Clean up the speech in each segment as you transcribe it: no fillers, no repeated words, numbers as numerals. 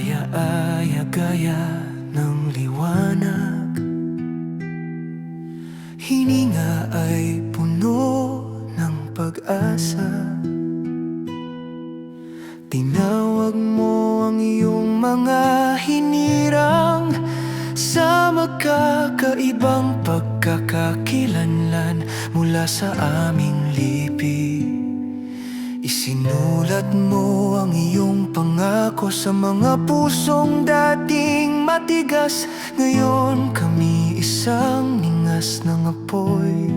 Aya-aya gaya ng liwanag, hininga ay puno ng pag-asa. Tinawag mo ang iyong mga hinirang sa magkakaibang pagkakakilanlan mula sa aming lipi. Isinulat mo ang iyong pangako sa mga pusong dating matigas. Ngayon kami isang ningas ng apoy.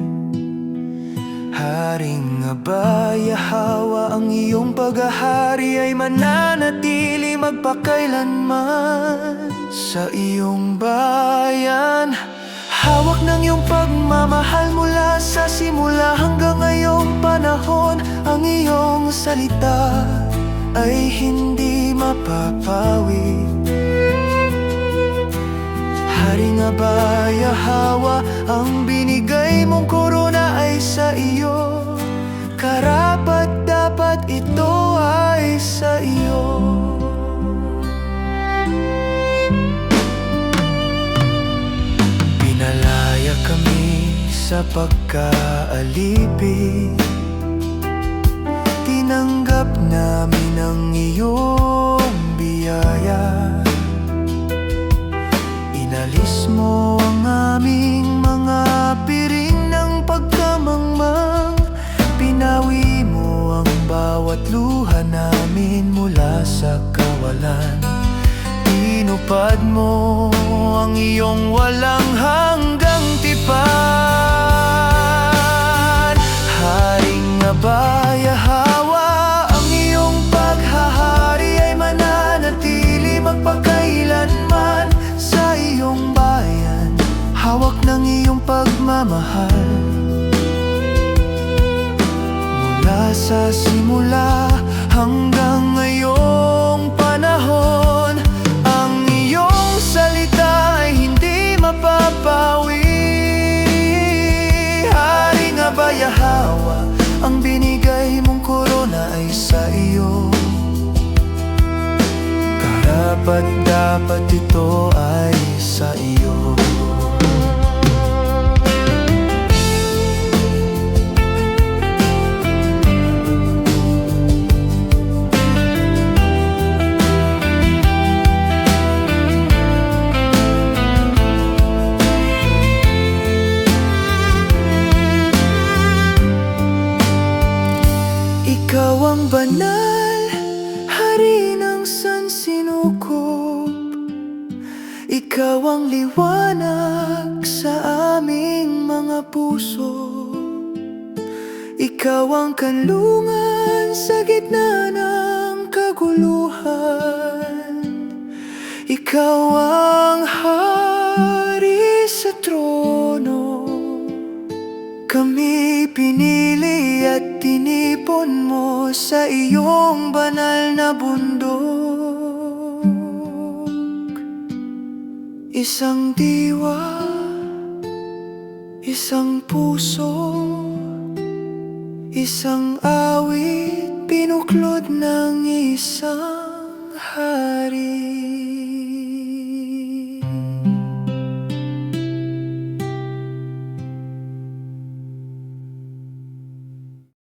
Haring Abaya Hawa, ang iyong paghahari ay mananatili magpakailanman sa iyong bayan. Hawak ng iyong pagmamahal mula sa simula hanggang ngayong panahon. Ang iyong salita ay hindi mapapawi. Haring Abaya Hawa, ang binigay mong korona ay sa iyo. Karapat dapat ito ay sa iyo. Pinalaya kami sa pagkaalipin. Tinanggap namin ang iyong biyaya. Inalis mo ang aming mga piring ng pagkamangmang. Pinawi mo ang bawat luha namin mula sa kawalan. Inupad mo ang iyong walang hanggang tipan. Haring Abaya Hawa, ang iyong paghahari ay mananatili magpakailanman sa iyong bayan. Hawak ng iyong pagmamahal mula sa simula hanggang ngayong panahon. Ang iyong salita ay hindi mapapawi. Haring Abaya Hawa, ang binigay mong korona ay sa iyo. Karapat dapat ito ay sa iyo. Ikaw ang banal, hari ng sansinukob. Ikaw ang liwanag sa aming mga puso. Ikaw ang kanlungan sa gitna ng kaguluhan. Ikaw ang hari sa trono. Kami pinili at tinipon mo sa iyong banal na bundok. Isang diwa, isang puso, isang awit, pinuklod ng isang hari.